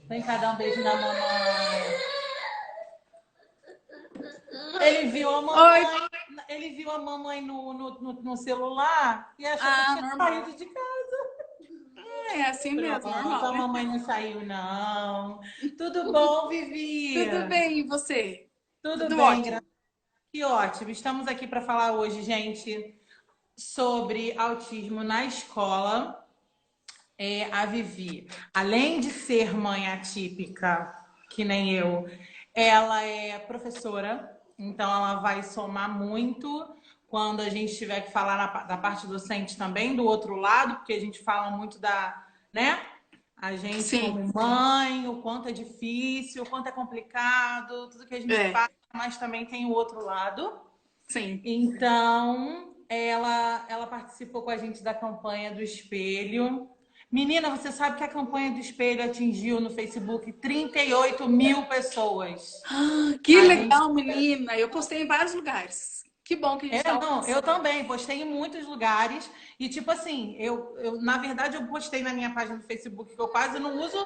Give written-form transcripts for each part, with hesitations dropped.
Vem cá dar um beijo na mamãe. Ele viu a Oi. mamãe, ele viu a mamãe no celular e achou que eu Ah, tinha normal. saído de casa. É assim mesmo, Pronto, normal, a né? mamãe não saiu, não. Tudo bom, Vivi? Tudo bem, e você? Tudo Tudo bem, ótimo. que ótimo. Estamos aqui para falar hoje, gente, sobre autismo na escola. A Vivi, além de ser mãe atípica, que nem eu, ela é professora, então ela vai somar muito quando a gente tiver que falar da parte docente também, do outro lado, porque a gente fala muito da, né? A gente Sim, como mãe, o quanto é difícil, o quanto é complicado, tudo que a gente é, faz, mas também tem o outro lado. sim. Então, ela participou com a gente da campanha do espelho. Menina, você sabe que a campanha do espelho atingiu no Facebook 38 mil pessoas. Ah, que A gente. legal, menina. Eu postei em vários lugares. Que bom que a gente está Não, eu alcançando. também postei em muitos lugares. E, tipo assim, na verdade, eu postei na minha página do Facebook, que eu quase não uso,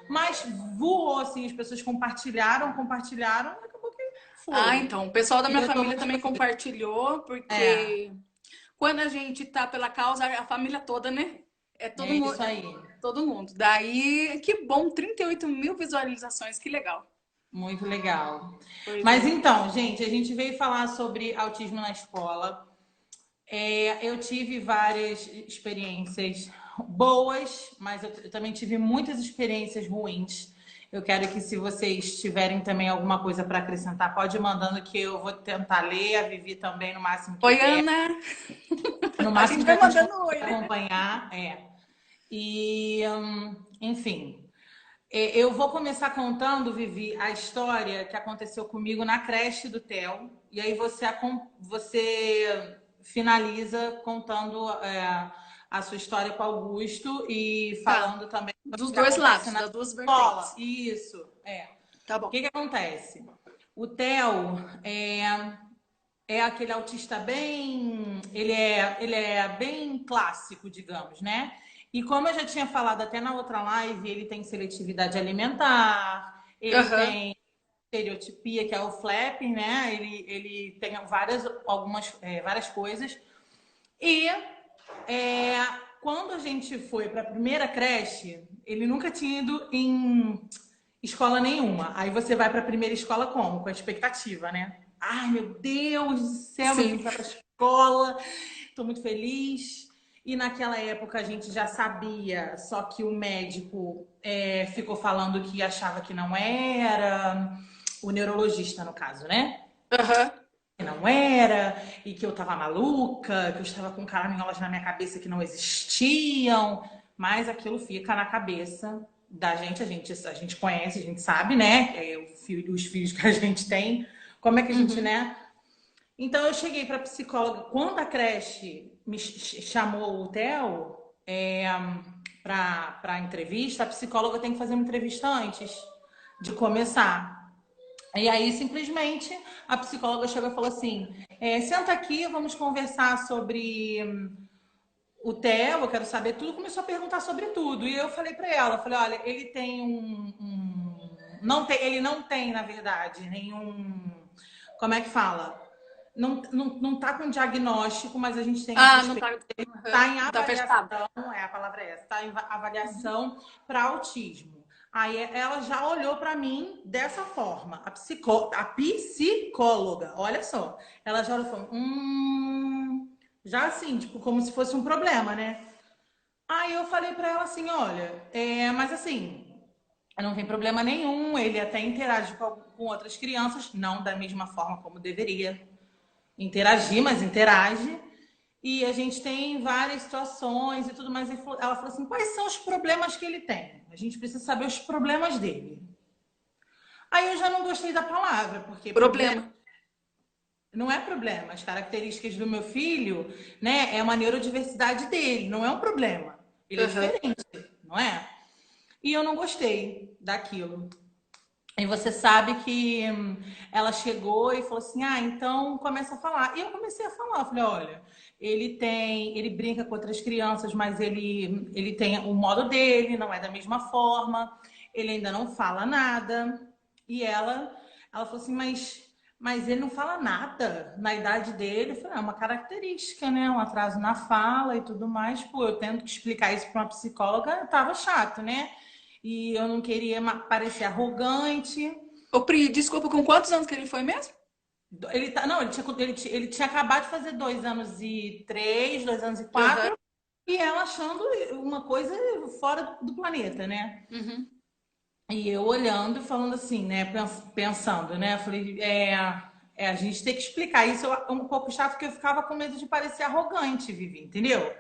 mas voou, assim, as pessoas compartilharam, e acabou que Ah, foi. então, o pessoal da E minha eu tô família muito também feliz. compartilhou, É, porque quando a gente tá pela causa, a família toda, né? É todo é mundo, isso aí. todo mundo. Daí, que bom, 38 mil visualizações, que legal. Muito legal. Pois Mas é. então, gente, a gente veio falar sobre autismo na escola. Eu tive várias experiências boas, mas eu também tive muitas experiências ruins. Eu quero que, se vocês tiverem também alguma coisa para acrescentar, pode ir mandando que eu vou tentar ler, a Vivi também, no máximo que Oi, der, Ana. no A máximo gente que vai a gente mandando conseguir oi, né? acompanhar. E, enfim. Eu vou começar contando, Vivi, a história que aconteceu comigo na creche do Theo. E aí você finaliza contando a sua história com o Augusto e Tá. falando também sobre Dos o que dois acontece lados, na das duas escola. vertentes. Isso, Tá O bom. que que acontece? O Theo é aquele autista bem. Ele é bem clássico, digamos, né? E como eu já tinha falado até na outra live, ele tem seletividade alimentar, ele Aham. tem estereotipia, que é o flap, né? Ele tem várias coisas. E é, quando a gente foi para a primeira creche, ele nunca tinha ido em escola nenhuma. Aí você vai para a primeira escola como? Com a expectativa, né? Ai, meu Deus do céu, meu Sim. filho vai para a escola, estou muito feliz. E naquela época a gente já sabia, só que o médico ficou falando que achava que não era, o neurologista, no caso, né? Aham. Que não era, e que eu tava maluca, que eu estava com caraminholas na minha cabeça que não existiam, mas aquilo fica na cabeça da gente, a gente conhece, a gente sabe, né? Os filhos que a gente tem, como é que a gente, Uhum. né? Então eu cheguei para psicóloga, quando a creche me chamou o Theo para entrevista, a psicóloga tem que fazer uma entrevista antes de começar. E aí, simplesmente, a psicóloga chegou e falou assim: senta aqui, vamos conversar sobre o Theo, eu quero saber tudo. Começou a perguntar sobre tudo. E eu falei para ela: falei, olha, ele tem não tem, ele não tem, na verdade, nenhum. Como é que fala? Não tá com diagnóstico, mas a gente tem a Ah, não suspeita. tá. Está Aham. em Não tá fechado. avaliação, a palavra é essa, está em avaliação para autismo. Aí ela já olhou para mim dessa forma, a psicóloga, olha só, ela já olhou e falou, já assim, tipo, como se fosse um problema, né? Aí eu falei para ela assim, olha, mas assim, não tem problema nenhum, ele até interage com outras crianças, não da mesma forma como deveria interagir, mas interage. E a gente tem várias situações e tudo mais. Ela falou assim: quais são os problemas que ele tem? A gente precisa saber os problemas dele. Aí eu já não gostei da palavra, porque problema Problema. não é problema. As características do meu filho, né, é uma neurodiversidade dele, não é um problema. Ele é Aham. diferente, não é? E eu não gostei daquilo. E você sabe que ela chegou e falou assim: ah, então começa a falar. E eu comecei a falar. Eu falei: olha, ele brinca com outras crianças, mas ele tem o modo dele, não é da mesma forma. Ele ainda não fala nada. E ela falou assim: mas ele não fala nada na idade dele. Eu falei: é uma característica, né? Um atraso na fala e tudo mais. Pô, eu tendo que explicar isso para uma psicóloga, tava chato, né? E eu não queria parecer arrogante. Ô, Pri, desculpa, com quantos anos que ele foi mesmo? Ele tá, não, ele tinha acabado de fazer 2 anos e 3, 2 anos e 4, Aham. e ela achando uma coisa fora do planeta, né? Uhum. E eu olhando e falando assim, né? Pensando, né? Falei, a gente tem que explicar isso. É um pouco chato porque eu ficava com medo de parecer arrogante, Vivi, entendeu?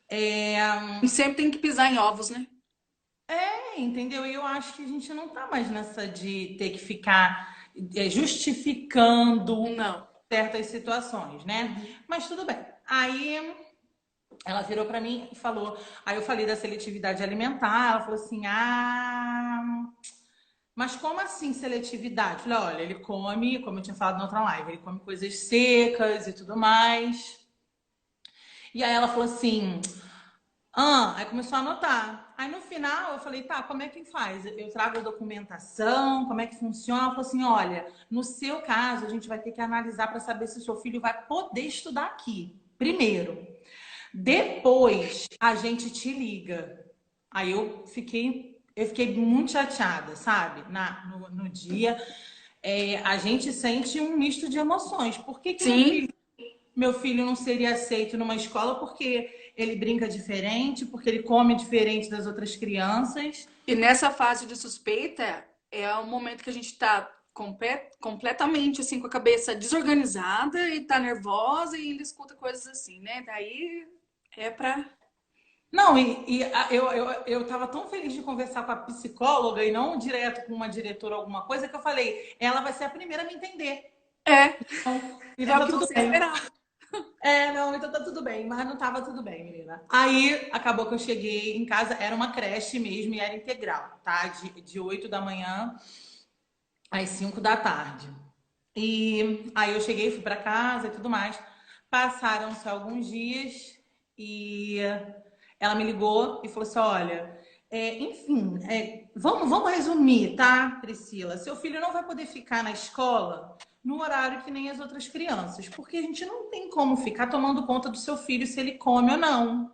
E sempre tem que pisar em ovos, né? Entendeu? E eu acho que a gente não tá mais nessa de ter que ficar justificando Não. certas situações, né? Uhum. Mas tudo bem. Aí ela virou para mim e falou. Aí eu falei da seletividade alimentar. Ela falou assim: ah, mas como assim seletividade? Eu falei: olha, ele come, como eu tinha falado na outra live, ele come coisas secas e tudo mais. E aí ela falou assim: ah, aí começou a anotar. Aí no final eu falei: tá, como é que faz? Eu trago a documentação, como é que funciona? Ela falou assim: olha, no seu caso, a gente vai ter que analisar para saber se o seu filho vai poder estudar aqui. Primeiro. Depois a gente te liga. Aí eu fiquei muito chateada, sabe? No dia. A gente sente um misto de emoções. Por que que Sim. meu filho não seria aceito numa escola? Porque ele brinca diferente, porque ele come diferente das outras crianças. E nessa fase de suspeita é o momento que a gente tá completamente assim com a cabeça desorganizada e tá nervosa e ainda escuta coisas assim, né? Daí é pra. Não, eu tava tão feliz de conversar com a psicóloga e não direto com uma diretora ou alguma coisa que eu falei: ela vai ser a primeira a me entender. É, é Então o tá que tudo você bem. esperava. Não, então tá tudo bem, mas não tava tudo bem, menina. Aí acabou que eu cheguei em casa, era uma creche mesmo e era integral, tá? De 8 da manhã às 5 da tarde. E aí eu cheguei, fui pra casa e tudo mais. Passaram-se alguns dias e ela me ligou e falou assim: olha, enfim, vamos resumir, tá, Priscila? Seu filho não vai poder ficar na escola no horário que nem as outras crianças, porque a gente não tem como ficar tomando conta do seu filho se ele come ou não,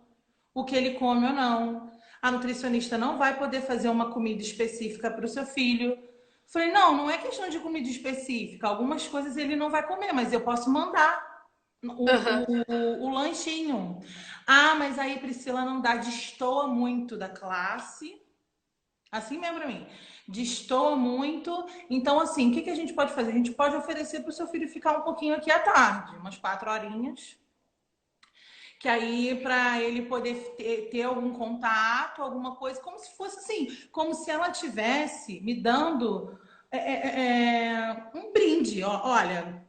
o que ele come ou não. A nutricionista não vai poder fazer uma comida específica para o seu filho. Falei: não, não é questão de comida específica. Algumas coisas ele não vai comer, mas eu posso mandar o, Aham. o lanchinho. Ah, mas aí Priscila não dá, destoa muito da classe. Assim mesmo pra mim. Destoa muito. Então, assim, o que que a gente pode fazer? A gente pode oferecer para o seu filho ficar um pouquinho aqui à tarde, umas 4 horinhas. Que aí, para ele poder ter algum contato, alguma coisa, como se fosse assim, como se ela tivesse me dando um brinde. Olha,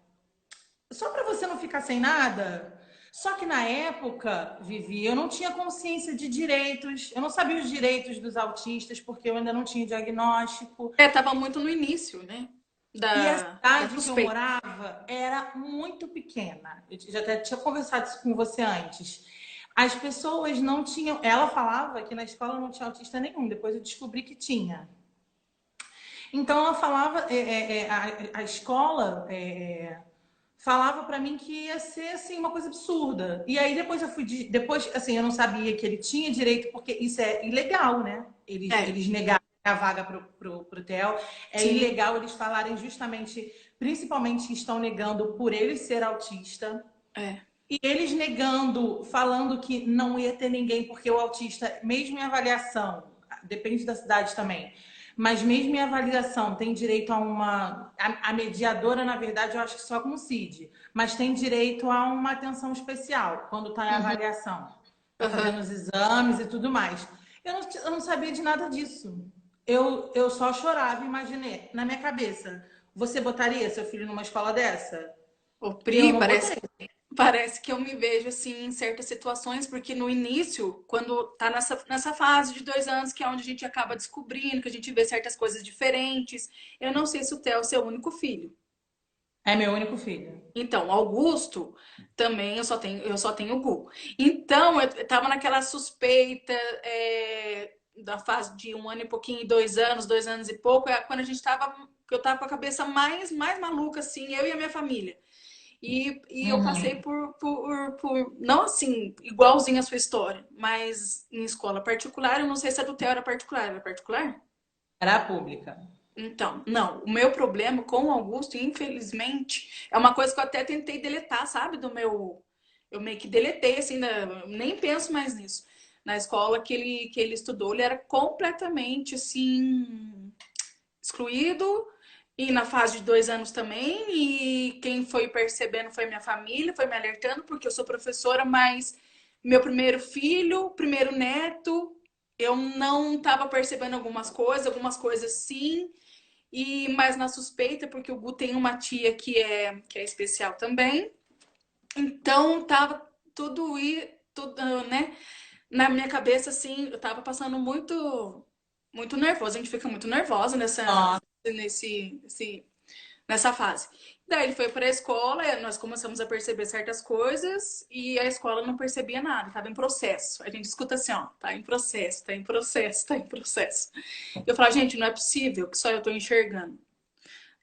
só para você não ficar sem nada. Só que na época, Vivi, eu não tinha consciência de direitos, eu não sabia os direitos dos autistas, porque eu ainda não tinha diagnóstico. É, tava muito no início, né? E a Da cidade que eu suspeita. morava era muito pequena. Eu já até tinha conversado isso com você antes. As pessoas não tinham. Ela falava que na escola não tinha autista nenhum, depois eu descobri que tinha. Então ela falava, a escola falava para mim que ia ser assim uma coisa absurda. E aí depois depois assim eu não sabia que ele tinha direito porque isso é ilegal, né? É, Eles negaram a vaga pro Theo. É sim. ilegal eles falarem justamente, principalmente que estão negando por ele ser autista. É. E eles negando, falando que não ia ter ninguém, porque o autista, mesmo em avaliação, depende da cidade também, mas mesmo em avaliação, tem direito a uma. A mediadora, na verdade, eu acho que só com o CID, mas tem direito a uma atenção especial quando está em Uhum. avaliação, para Aham. fazendo os exames e tudo mais. Eu não sabia de nada disso. Eu só chorava, imaginei, na minha cabeça. Você botaria seu filho numa escola dessa? Ô, E eu Pri, não parece, botei. Parece que eu me vejo assim em certas situações, porque no início, quando tá nessa fase de 2 anos, que é onde a gente acaba descobrindo, que a gente vê certas coisas diferentes. Eu não sei se o Theo é o seu único filho. É meu único filho. Então, Augusto também eu só tenho o Gu. Então, eu tava naquela suspeita da fase de 1 ano e pouquinho, 2 anos, 2 anos e pouco, quando a gente tava, que eu tava com a cabeça mais maluca, assim, eu e a minha família. E eu passei Uhum. não assim, igualzinho a sua história, mas em escola particular, eu não sei se a do Theo era particular? Era a pública. Então, não, o meu problema com o Augusto, infelizmente, é uma coisa que eu até tentei deletar, sabe, do meu. Eu meio que deletei, assim, nem penso mais nisso. Na escola que ele estudou, ele era completamente, assim, excluído. E na fase de 2 anos também. E quem foi percebendo foi minha família, foi me alertando, porque eu sou professora, mas meu primeiro filho, primeiro neto, eu não estava percebendo algumas coisas sim. E mais na suspeita, porque o Gu tem uma tia que é especial também. Então tava tudo, né? Na minha cabeça, assim, eu tava passando muito nervosa. A gente fica muito nervosa Nossa. nessa fase. Daí ele foi para a escola, nós começamos a perceber certas coisas e a escola não percebia nada, estava em processo. A gente escuta assim, ó, tá em processo, tá em processo, tá em processo. Eu falo, gente, não é possível que só eu tô enxergando,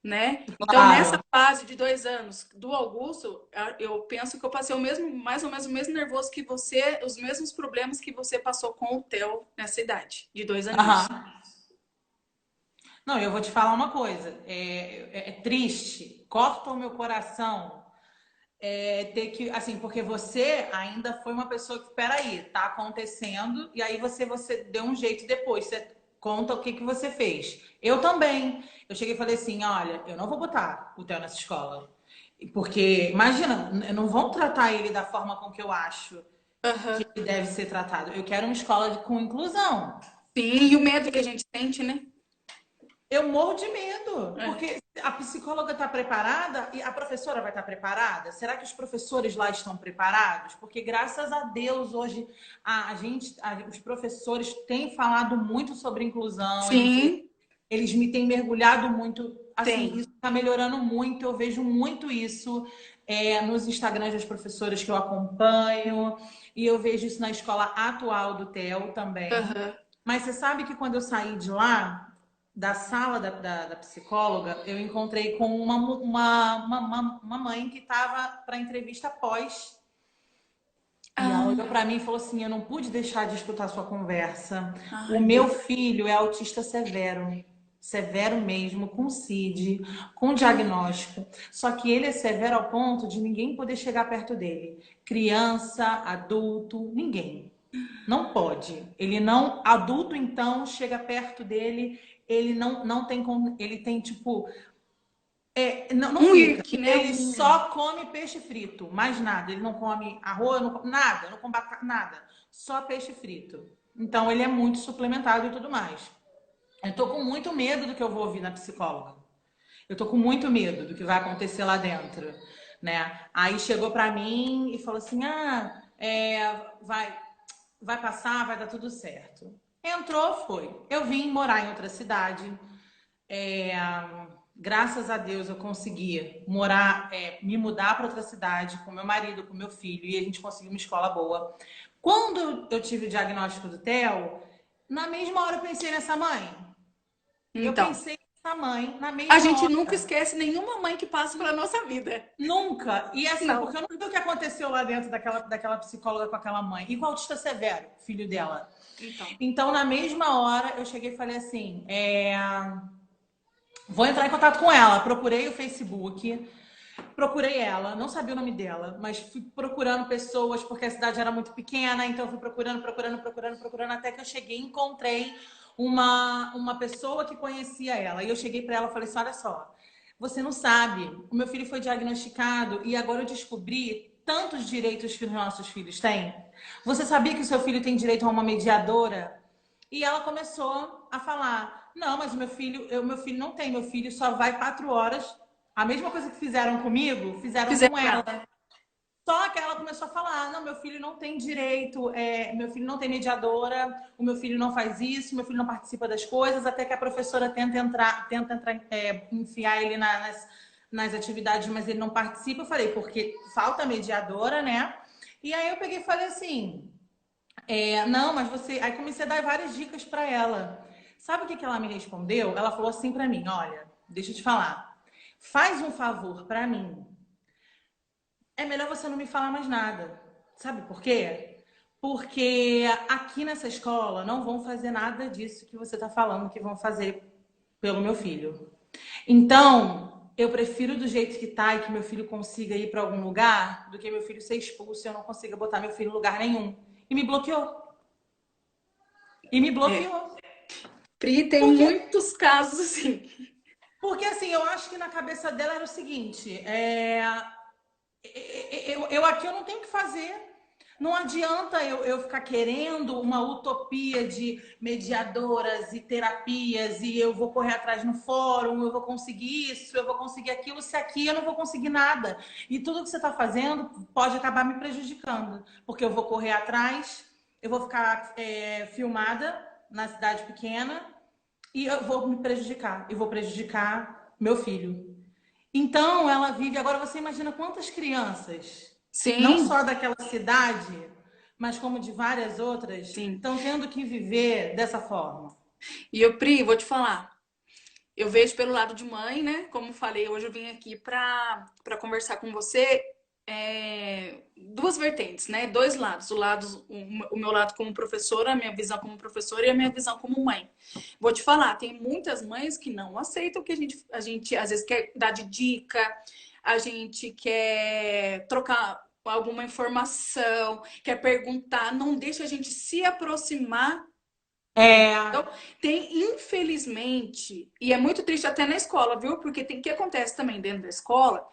né? Então, nessa Claro. fase de 2 anos do Augusto, eu penso que eu passei mais ou menos o mesmo nervoso que você, os mesmos problemas que você passou com o Theo nessa idade, de 2 aninhos. Aham. Não, eu vou te falar uma coisa. É triste, corta o meu coração ter que, assim, porque você ainda foi uma pessoa que, peraí, tá acontecendo, e aí você deu um jeito depois, você conta o que que você fez. Eu também. Eu cheguei e falei assim, olha, eu não vou botar o Theo nessa escola. Porque, imagina, não vão tratar ele da forma com que eu acho Aham. que ele deve ser tratado. Eu quero uma escola com inclusão. Sim, e o medo que a gente sente, né? Eu morro de medo, É. porque a psicóloga está preparada e a professora vai estar preparada? Será que os professores lá estão preparados? Porque graças a Deus hoje os professores têm falado muito sobre inclusão, Sim, eles me têm mergulhado muito, assim, tem. isso está melhorando muito, eu vejo muito isso nos Instagrams das professoras que eu acompanho, e eu vejo isso na escola atual do Theo também. Aham. Mas você sabe que quando eu saí de lá, da sala da psicóloga, eu encontrei com uma mãe que estava para entrevista pós. E ela olhou Ah, para mim e falou assim: eu não pude deixar de escutar sua conversa. O ai, meu meu. filho é autista severo. Severo mesmo, com CID, com diagnóstico. Só que ele é severo ao ponto de ninguém poder chegar perto dele. Criança, adulto, ninguém. Não pode. Ele não. Adulto, então, chega perto dele, ele não tem como. Ele tem, tipo. Não Um fica. IRC, né? Ele só come peixe frito, mais nada. Ele não come arroz, não come nada, não come nada. Só peixe frito. Então, ele é muito suplementado e tudo mais. Eu tô com muito medo do que eu vou ouvir na psicóloga. Eu tô com muito medo do que vai acontecer lá dentro, né? Aí chegou pra mim e falou assim: vai passar, vai dar tudo certo. Entrou, foi. Eu vim morar em outra cidade. É, Graças a Deus eu consegui me mudar para outra cidade com meu marido, com meu filho, e a gente conseguiu uma escola boa. Quando eu tive o diagnóstico do Theo, na mesma hora eu pensei nessa mãe. Eu Então, pensei nessa mãe na a mesma gente hora. nunca esquece nenhuma mãe que passa pela nossa vida. Nunca. E assim, Não. porque eu não sei o que aconteceu lá dentro daquela psicóloga com aquela mãe. E com o autista severo, filho dela. Então. Então, na mesma hora, eu cheguei e falei assim: vou entrar em contato com ela. Procurei o Facebook, procurei ela, não sabia o nome dela, mas fui procurando pessoas, porque a cidade era muito pequena, então fui procurando, até que eu cheguei e encontrei uma pessoa que conhecia ela. E eu cheguei para ela e falei assim: olha só, você não sabe, o meu filho foi diagnosticado e agora eu descobri tantos direitos que os nossos filhos têm. Você sabia que o seu filho tem direito a uma mediadora? E ela começou a falar: não, mas o meu filho não tem, meu filho só vai 4 horas. A mesma coisa que fizeram comigo, fizeram Fizeram com com ela. ela. Só que ela começou a falar, não, meu filho não tem direito, meu filho não tem mediadora, o meu filho não faz isso, meu filho não participa das coisas, até que a professora tenta entrar, enfiar ele nas atividades, mas ele não participa. Eu falei, porque falta mediadora, né? E aí eu peguei e falei assim, não, mas você... Aí comecei a dar várias dicas para ela. Sabe o que que ela me respondeu? Ela falou assim para mim, olha, deixa eu te falar, faz um favor para mim, é melhor você não me falar mais nada. Sabe por quê? Porque aqui nessa escola não vão fazer nada disso que você está falando que vão fazer pelo meu filho. Então, eu prefiro do jeito que tá e que meu filho consiga ir para algum lugar do que meu filho ser expulso e eu não consiga botar meu filho em lugar nenhum. E me bloqueou. E me É. bloqueou. Pri, tem Porque, muitos casos assim. porque assim, eu acho que na cabeça dela era o seguinte: eu aqui eu não tenho o que fazer. Não adianta eu ficar querendo uma utopia de mediadoras e terapias e eu vou correr atrás no fórum, eu vou conseguir isso, eu vou conseguir aquilo, se aqui eu não vou conseguir nada. E tudo que você está fazendo pode acabar me prejudicando, porque eu vou correr atrás, eu vou ficar filmada na cidade pequena e eu vou me prejudicar, e vou prejudicar meu filho. Então, ela vive. Agora, você imagina quantas crianças, não Sim, só daquela cidade, mas como de várias outras, sim. estão tendo que viver dessa forma. E eu, Pri, vou te falar. Eu vejo pelo lado de mãe, né? Como falei, hoje eu vim aqui para conversar com você. Duas vertentes, né? Dois lados. O meu lado como professora, a minha visão como professora e a minha visão como mãe. Vou te falar, tem muitas mães que não aceitam que a gente às vezes quer dar de dica, a gente quer trocar alguma informação, quer perguntar, não deixa a gente se aproximar. É, Então, tem, infelizmente, e é muito triste até na escola, viu? Porque tem que acontece também dentro da escola,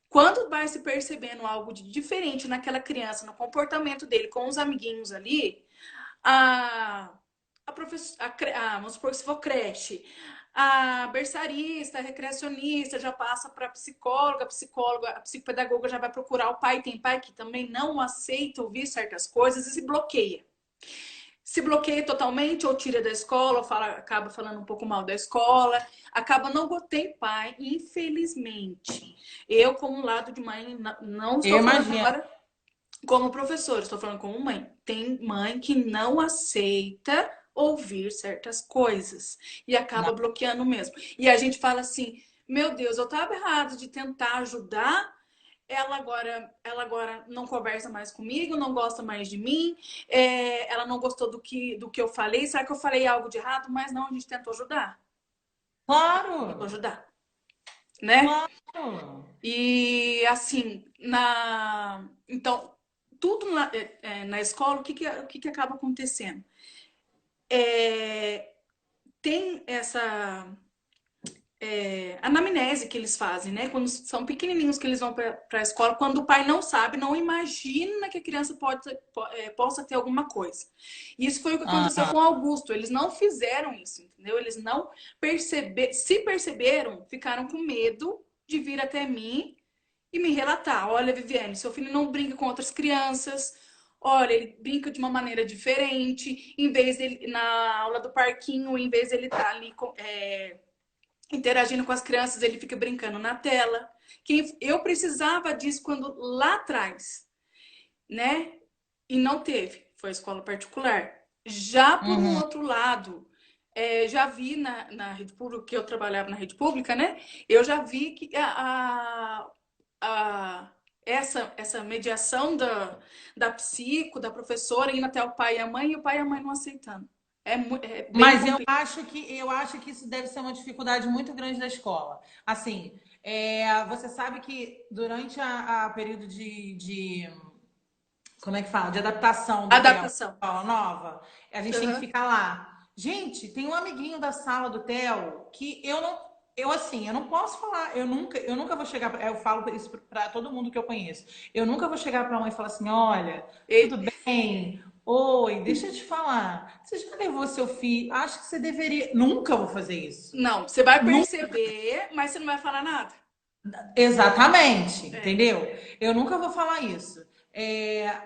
quando vai se percebendo algo de diferente naquela criança, no comportamento dele com os amiguinhos ali, a professora, vamos supor que se for creche, a berçarista, a recreacionista já passa para a psicóloga, a psicopedagoga já vai procurar o pai. Tem pai que também não aceita ouvir certas coisas e se bloqueia totalmente ou tira da escola, ou acaba falando um pouco mal da escola, acaba não tem pai, infelizmente. Eu, como lado de mãe, não eu estou falando imagino. agora como professora, estou falando como mãe. Tem mãe que não aceita ouvir certas coisas e acaba Não. bloqueando mesmo. E a gente fala assim: meu Deus, eu estava errado de tentar ajudar, ela agora não conversa mais comigo, não gosta mais de mim, ela não gostou do que eu falei. Será que eu falei algo de errado? Mas não, a gente tentou Claro, ajudar, né? claro. E assim, então, tudo na escola, o que acaba acontecendo? É, tem essa anamnese que eles fazem, né? Quando são pequenininhos que eles vão para a escola, quando o pai não sabe, não imagina que a criança possa ter alguma coisa. Isso foi o que aconteceu Ah, com o Augusto. Eles não fizeram isso, entendeu? Eles não se perceberam, ficaram com medo de vir até mim e me relatar: olha, Viviane, seu filho não brinca com outras crianças. Olha, ele brinca de uma maneira diferente. Em vez dele, na aula do parquinho, em vez dele estar ali interagindo com as crianças, ele fica brincando na tela. Eu precisava disso quando lá atrás, né? E não teve. Foi a escola particular. Já por um uhum. outro lado, já vi na rede pública, que eu trabalhava na rede pública, né? Eu já vi que essa mediação da psico, da professora, indo até o pai e a mãe, e o pai e a mãe não aceitando. É bem Mas eu complicado. acho que eu acho que isso deve ser uma dificuldade muito grande da escola. Assim, você sabe que durante a período de como é que fala? De adaptação do Theo Adaptação. para a escola nova, a gente tem que Uhum. ficar lá. Gente, tem um amiguinho da sala do Theo que eu não, eu assim, eu não posso falar, eu nunca vou chegar, eu falo isso para todo mundo que eu conheço. Eu nunca vou chegar para a mãe e falar assim, olha, tudo E- bem? Oi, deixa eu te falar. Você já levou seu filho? Acho que você deveria. Nunca vou fazer isso. Não, você vai Nunca. perceber, mas você não vai falar nada. Exatamente, É. entendeu? Eu nunca vou falar isso.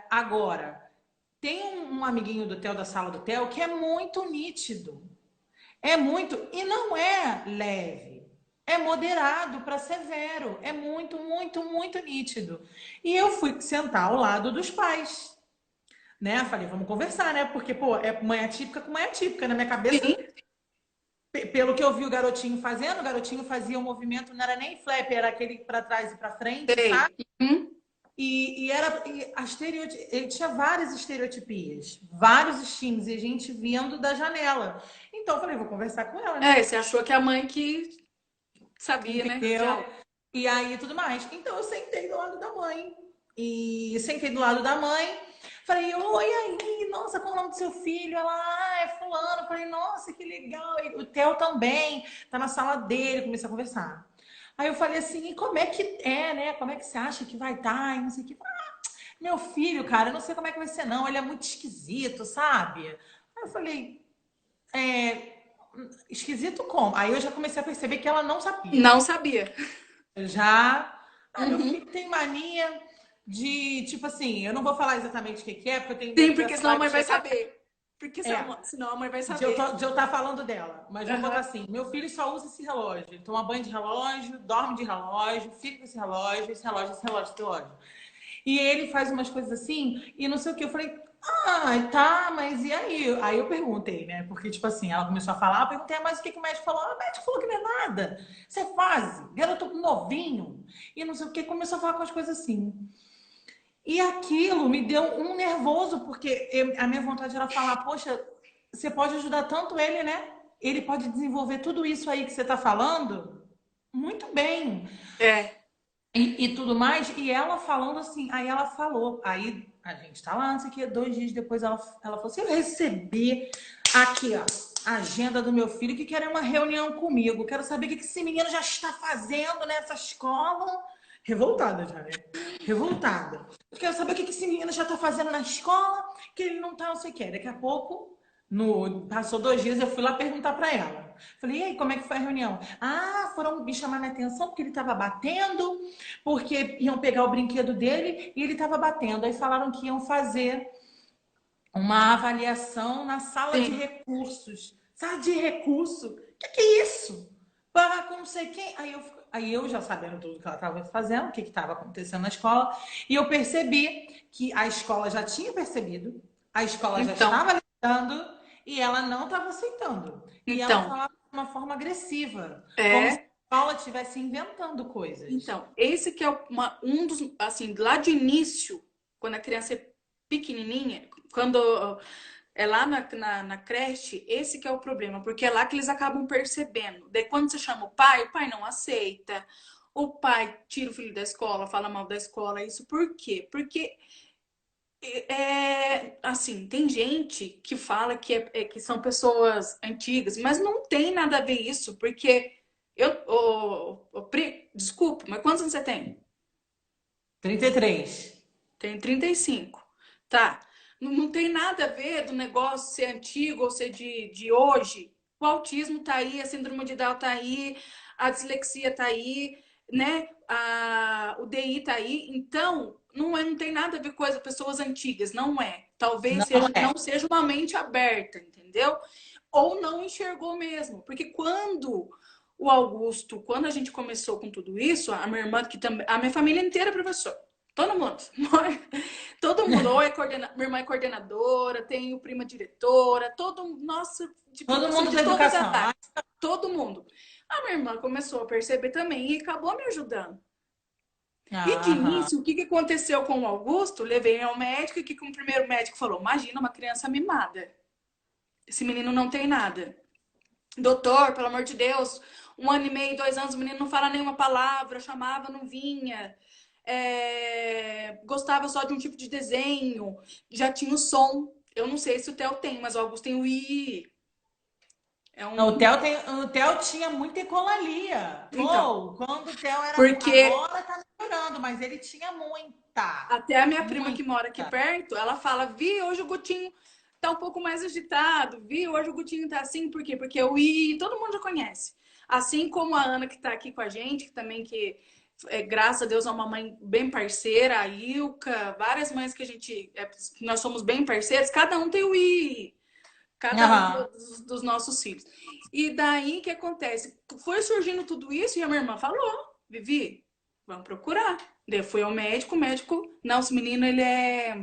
Agora, tem um amiguinho do Theo, da sala do Theo, que é muito nítido. É muito, e não é leve. É moderado para severo. É muito, muito, muito nítido. E eu fui sentar ao lado dos pais, né? Falei, vamos conversar, né? Porque, pô, é mãe atípica com mãe atípica. Na minha cabeça, Sim, pelo que eu vi o garotinho fazendo, o garotinho fazia um movimento, não era nem flap, era aquele para trás e para frente, sabe? sei. Uhum. Ele tinha várias estereotipias, vários estímulos, e a gente vendo da janela. Então eu falei, vou conversar com ela, né? É, você achou que a mãe que sabia, né? Entendeu? Já. E aí tudo mais. Então eu sentei do lado da mãe. E sentei do lado da mãe. Falei, oi, aí, nossa, qual é o nome do seu filho? Ela, é fulano. Falei, nossa, que legal. E o Theo também, tá na sala dele. Comecei a conversar. Aí eu falei assim, e como é que é, né? Como é que você acha que vai estar? E não sei o que. Meu filho, cara, eu não sei como é que vai ser, não. Ele é muito esquisito, sabe? Aí eu falei, esquisito como? Aí eu já comecei a perceber que ela não sabia. Não sabia. Já. Ah, meu Uhum. filho tem mania de, tipo assim, eu não vou falar exatamente o que que é, porque eu tenho Sim, medo porque dessa senão a live mãe vai chegar. saber. Porque É, senão a mãe vai de eu saber. estar falando dela. Mas vamos botar Aham. assim: meu filho só usa esse relógio. Ele toma banho de relógio, dorme de relógio, fica com esse relógio, esse relógio, esse relógio, esse relógio. E ele faz umas coisas assim, e não sei o que. Eu falei, tá, mas e aí? Aí eu perguntei, né? Porque, tipo assim, ela começou a falar, eu perguntei, mas o que, que o médico falou? O médico falou que não é nada. Isso é fase, garoto novinho. E não sei o que, começou a falar com as coisas assim. E aquilo me deu um nervoso, porque a minha vontade era falar, poxa, você pode ajudar tanto ele, né? Ele pode desenvolver tudo isso aí que você tá falando muito bem. É. E tudo mais, e ela falando assim, aí ela falou, aí a gente tá lá, não sei o que, 2 dias depois ela falou assim, eu recebi aqui, ó, a agenda do meu filho que quer uma reunião comigo, quero saber o que esse menino já está fazendo nessa escola. Revoltada já, né? Revoltada. Quero saber o que esse menino já está fazendo na escola, que ele não tá, não sei o que. Daqui a pouco, passou 2 dias, eu fui lá perguntar para ela. Falei, e aí, como é que foi a reunião? Ah, foram me chamar minha atenção porque ele estava batendo, porque iam pegar o brinquedo dele e ele estava batendo. Aí falaram que iam fazer uma avaliação na sala de Sim. recursos. Sala de recurso? O que é isso? Para com não sei quem. Aí eu já sabendo tudo que ela estava fazendo, o que estava acontecendo na escola, e eu percebi que a escola já tinha percebido, a escola já Então, estava lidando e ela não estava aceitando. E ela então, falava de uma forma agressiva, como se é. a escola estivesse inventando coisas. Então, esse que é um dos, assim, lá de início, quando a criança é pequenininha, quando é lá na creche, esse que é o problema, porque é lá que eles acabam percebendo. Daí quando você chama o pai não aceita, o pai tira o filho da escola, fala mal da escola, isso por quê? Porque assim, tem gente que fala que são pessoas antigas, mas não tem nada a ver isso, porque Pri, desculpa, mas quantos anos você tem? 33. Tem 35. Tá. Não tem nada a ver do negócio ser antigo ou ser de hoje. O autismo tá aí, a síndrome de Down tá aí, a dislexia tá aí, né? O DI tá aí. Então, não tem nada a ver com as pessoas antigas, não é. Talvez Não não é. seja uma mente aberta, entendeu? Ou não enxergou mesmo. Porque quando a gente começou com tudo isso, a minha irmã, que também, a minha família inteira é professora. Todo mundo. Todo mundo. Minha irmã é coordenadora, tenho prima diretora, nossa, de Todo professor mundo de da todas as educação. áreas. Todo mundo. A minha irmã começou a perceber também e acabou me ajudando. E de Aham. início, o que aconteceu com o Augusto? Levei ao médico e que o primeiro médico falou: imagina uma criança mimada. Esse menino não tem nada. Doutor, pelo amor de Deus, 1 ano e meio, 2 anos, o menino não fala nenhuma palavra, chamava, não vinha. Gostava só de um tipo de desenho, já tinha o som. Eu não sei se o Theo tem, mas o Augusto tem o I. É Não, um. O Theo tinha muita ecolalia. Então, Ou quando o Theo era. porque Agora tá melhorando, mas ele tinha muita. até a minha prima que mora aqui Muita. perto, ela fala: Vi, hoje o Gutinho tá um pouco mais agitado. Vi, hoje o Gutinho tá assim, por quê? Porque o I todo mundo já conhece. Assim como a Ana que tá aqui com a gente, que também que graças a Deus, é uma mãe bem parceira, a Ilka, várias mães que nós somos bem parceiros, cada um tem o I, cada um Aham. dos nossos filhos. E daí, o que acontece? Foi surgindo tudo isso e a minha irmã falou, Vivi, vamos procurar. Daí eu fui ao médico, o médico, não, esse menino, ele é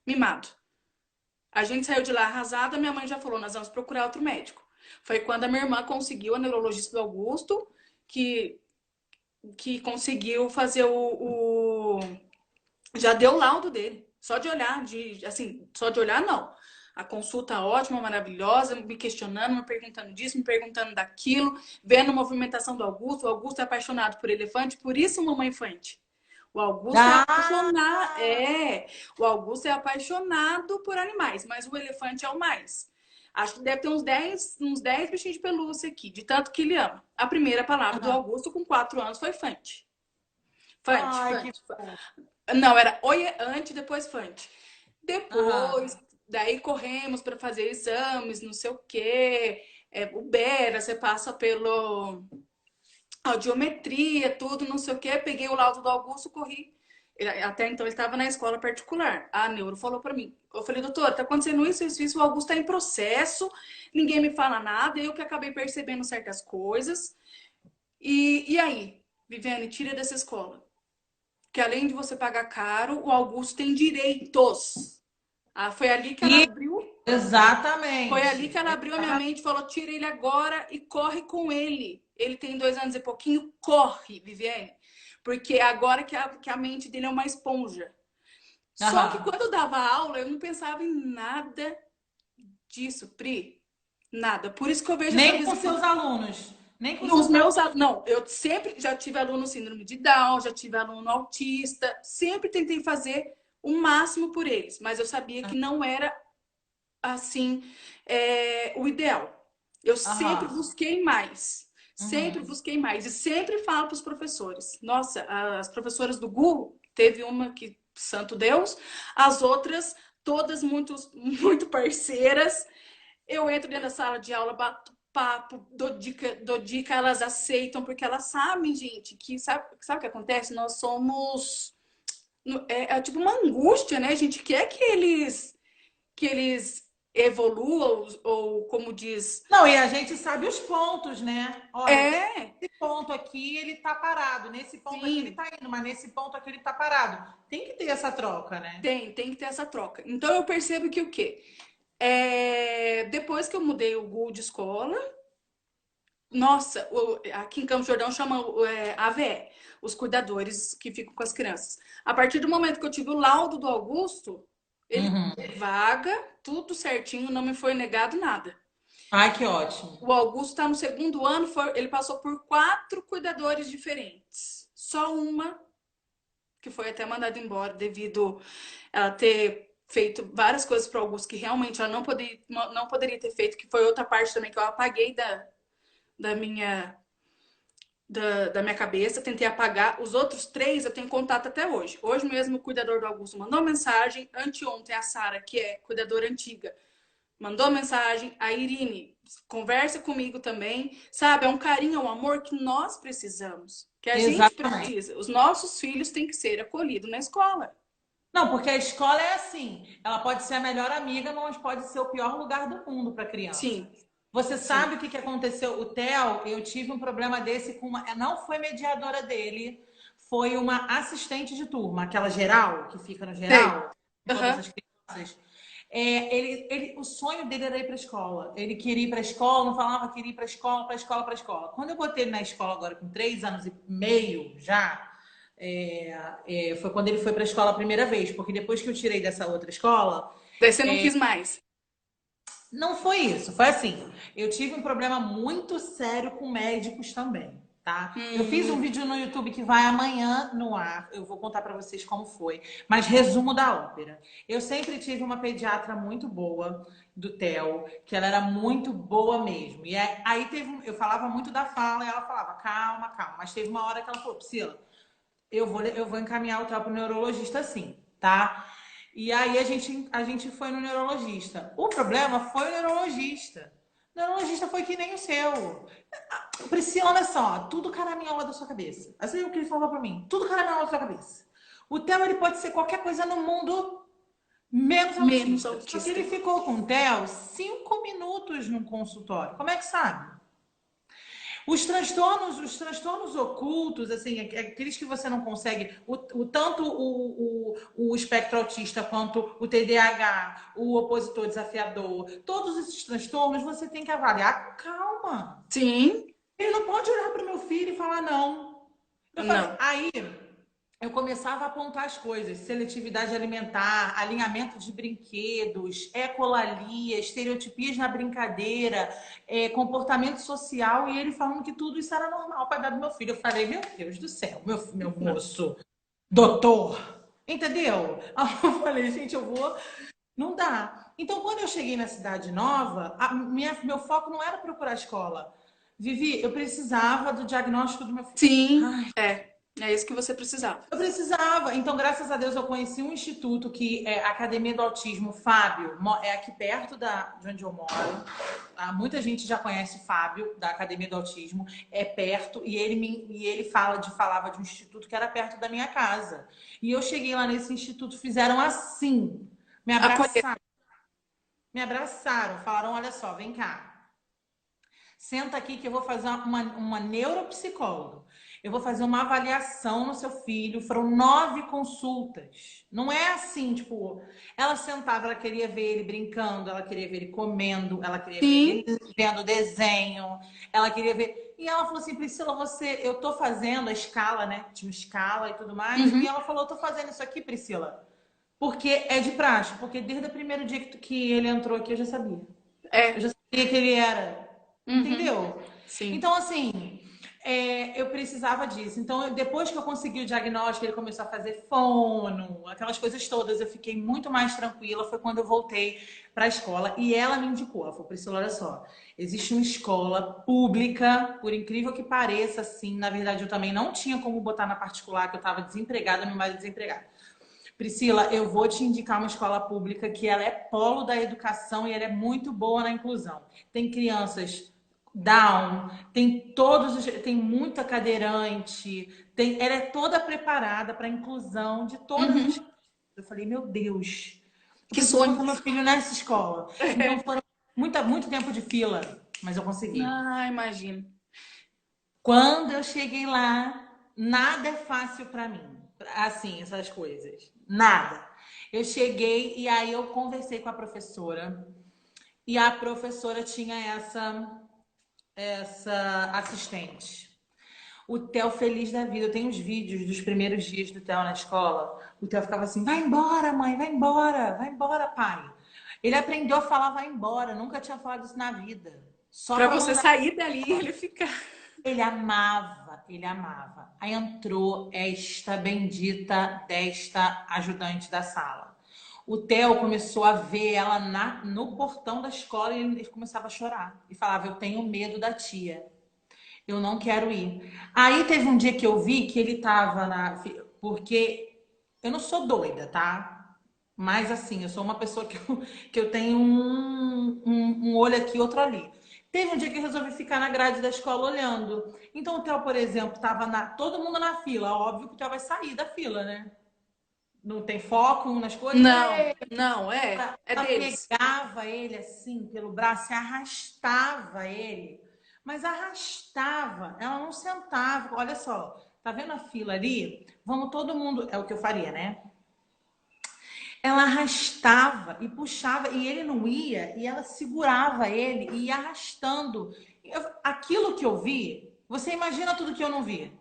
mimado. A gente saiu de lá arrasada, minha mãe já falou, nós vamos procurar outro médico. Foi quando a minha irmã conseguiu, a neurologista do Augusto, que conseguiu fazer já deu o laudo dele. Só de olhar, assim, só de olhar, não. A consulta ótima, maravilhosa, me questionando, me perguntando disso, me perguntando daquilo, vendo a movimentação do Augusto. O Augusto é apaixonado por elefante, por isso mamãe infante. O Augusto é Ah, apaixonado, o Augusto é apaixonado por animais, mas o elefante é o mais. Acho que deve ter uns 10 bichinhos de pelúcia aqui, de tanto que ele ama. A primeira palavra do aham. Augusto com 4 anos foi fante. Fante, Ai, que fante. fofo. Não, era oi antes, depois fante. Aham. Depois, daí corremos para fazer exames, não sei o quê. O Bera, você passa pelo audiometria, tudo, não sei o quê. Peguei o laudo do Augusto, corri. Até então ele estava na escola particular. A neuro falou para mim. Eu falei, doutor, tá acontecendo isso. O Augusto está em processo, ninguém me fala nada. Eu que acabei percebendo certas coisas. E aí, Viviane, tira dessa escola. Que além de você pagar caro, o Augusto tem direitos. Ah, E foi ali que exatamente. ela abriu a minha mente e falou: tira ele agora e corre com ele. Ele tem 2 anos e pouquinho, corre, Viviane. Porque agora que a mente dele é uma esponja. Só que Aham. quando eu dava aula, eu não pensava em nada disso, Pri. Nada. Por isso que eu vejo essa Nem com visão. seus alunos. Nem com Os seus meus alunos. alunos, não, eu sempre já tive aluno síndrome de Down, já tive aluno autista, sempre tentei fazer o máximo por eles, mas eu sabia que não era assim o ideal. Eu Aham. sempre Uhum. busquei mais e sempre falo para os professores. Nossa, as professoras do Google, teve uma que, santo Deus, as outras todas muito, muito parceiras. Eu entro dentro da sala de aula, bato papo, dou dica, elas aceitam, porque elas sabem, gente, que sabe o que acontece? Nós somos. É tipo uma angústia, né? A gente quer que eles evoluam, ou como diz. Não, e a gente sabe os pontos, né? Olha, É, nesse ponto aqui ele tá parado, nesse ponto aqui ele sim, tá indo, mas nesse ponto aqui ele tá parado. Tem que ter essa troca, né? tem que ter essa troca. Então eu percebo que o quê? Depois que eu mudei o Gu de escola, nossa, aqui em Campos do Jordão chama AVE, os cuidadores que ficam com as crianças. A partir do momento que eu tive o laudo do Augusto, ele Uhum. vaga, tudo certinho, não me foi negado nada. Ai, que ótimo. O Augusto está no segundo ano, ele passou por 4 cuidadores diferentes. Só uma que foi até mandada embora devido a ela ter feito várias coisas para o Augusto que realmente ela não poderia ter feito, que foi outra parte também que eu apaguei da minha da minha cabeça, tentei apagar. Os outros 3 eu tenho contato até hoje. Hoje mesmo o cuidador do Augusto mandou mensagem. Anteontem a Sara, que é cuidadora antiga, mandou mensagem. A Irine conversa comigo também. Sabe, é um carinho, é um amor que nós precisamos. Que a gente Exatamente. precisa. Os nossos filhos têm que ser acolhidos na escola. Não, porque a escola é assim. Ela pode ser a melhor amiga, mas pode ser o pior lugar do mundo para a criança. Sim, Você sim. sabe o que aconteceu? O Theo, eu tive um problema desse com uma. Não foi mediadora dele, foi uma assistente de turma, aquela geral, que fica no Sei. geral, com todas Aham. as crianças. O sonho dele era ir para a escola. Ele queria ir para a escola, não falava que queria ir para a escola, para a escola, para a escola. Quando eu botei ele na escola agora com 3 anos e meio já, foi quando ele foi para a escola a primeira vez, porque depois que eu tirei dessa outra escola, Daí você não quis mais. não foi isso, foi assim. Eu tive um problema muito sério com médicos também, tá? Eu fiz um Hum, vídeo no YouTube que vai amanhã no ar. Eu vou contar pra vocês como foi, mas resumo da ópera. Eu sempre tive uma pediatra muito boa do Theo, que ela era muito boa mesmo. E aí eu falava muito da fala e ela falava: "Calma, calma". Mas teve uma hora que ela falou: "Priscila, eu vou encaminhar o Theo pro neurologista sim, tá?" E aí a gente foi no neurologista. O problema foi o neurologista. Neurologista foi que nem o seu. Priscila, olha só, tudo caraminhola da sua cabeça. Assim é o que ele falou pra mim. Tudo caraminhola da sua cabeça. O Theo, ele pode ser qualquer coisa no mundo, menos Menos autista. Só que autista. ele ficou com o Theo 5 minutos no consultório. Como é que sabe? Os transtornos ocultos, assim, aqueles que você não consegue, tanto o espectro autista quanto o TDAH, o opositor desafiador, todos esses transtornos você tem que avaliar com calma. Sim, Ele não pode olhar para o meu filho e falar não. Eu falei, não. aí eu começava a apontar as coisas: seletividade alimentar, alinhamento de brinquedos, ecolalia, estereotipias na brincadeira, comportamento social, e ele falando que tudo isso era normal para dar do meu filho. Eu falei, meu Deus do céu, meu Não. moço, doutor, entendeu? Aí eu falei, gente, eu vou. Não dá. Então, quando eu cheguei na cidade nova, meu foco não era procurar escola. Vivi, eu precisava do diagnóstico do meu filho. Sim, é. É isso que você precisava. Eu precisava. Então, graças a Deus, eu conheci um instituto que é a Academia do Autismo, Fábio, é aqui perto de onde eu moro. Muita gente já conhece o Fábio, da Academia do Autismo, é perto, e ele falava de um instituto que era perto da minha casa. E eu cheguei lá nesse instituto, fizeram assim, me Acolher. abraçaram, me abraçaram, falaram: olha só, vem cá. Senta aqui que eu vou fazer uma neuropsicóloga. Eu vou fazer uma avaliação no seu filho. Foram 9 consultas. Não é assim, tipo, ela sentava, ela queria ver ele brincando, ela queria ver ele comendo, ela queria ver Sim. ele vendo desenho, ela queria ver. E ela falou assim: Priscila, eu tô fazendo a escala, né? Tinha escala e tudo mais. E Uhum. ela falou: eu tô fazendo isso aqui, Priscila, porque é de praxe, porque desde o primeiro dia que ele entrou aqui eu já sabia. Eu É. já sabia que ele era. Uhum. Entendeu? Sim. Então, assim, eu precisava disso. Então, depois que eu consegui o diagnóstico, ele começou a fazer fono, aquelas coisas todas, eu fiquei muito mais tranquila. Foi quando eu voltei para a escola e ela me indicou. Ela falou: Priscila, olha só, existe uma escola pública, por incrível que pareça, assim, na verdade eu também não tinha como botar na particular, que eu estava desempregada, meu marido desempregado. Priscila, eu vou te indicar uma escola pública que ela é polo da educação e ela é muito boa na inclusão. Tem crianças Down, tem muita cadeirante, ela é toda preparada para a inclusão de todas as Uhum. crianças. Eu falei, meu Deus, eu Que preciso sonho. botar meu filho nessa escola. Então foram muito tempo de fila, mas eu consegui. Ah, imagino. Quando eu cheguei lá, nada é fácil para mim. Assim, essas coisas. Nada. Eu cheguei e aí eu conversei com a professora. E a professora tinha essa assistente. O Theo feliz da vida. Eu tenho os vídeos dos primeiros dias do Theo na escola. O Theo ficava assim: vai embora, mãe, vai embora, pai. Ele aprendeu a falar vai embora. Nunca tinha falado isso na vida. Só Para para você mandar. sair dali e ele ficar. Ele amava, ele amava. Aí entrou esta bendita desta ajudante da sala. O Theo começou a ver ela no portão da escola e ele começava a chorar. E falava: eu tenho medo da tia. Eu não quero ir. Aí teve um dia que eu vi que ele tava na. Porque eu não sou doida, tá? Mas assim, eu sou uma pessoa que eu tenho um olho aqui, outro ali. Teve um dia que eu resolvi ficar na grade da escola olhando. Então o Theo, por exemplo, tava todo mundo na fila. Óbvio que o Theo vai sair da fila, né? Não tem foco nas coisas. Não, não, é. É Ela deles. pegava ele assim pelo braço e arrastava ele. Mas arrastava, ela não sentava. Olha só, tá vendo a fila ali? Vamos todo mundo. É o que eu faria, né? Ela arrastava e puxava e ele não ia, e ela segurava ele e ia arrastando. Aquilo que eu vi, você imagina tudo que eu não vi.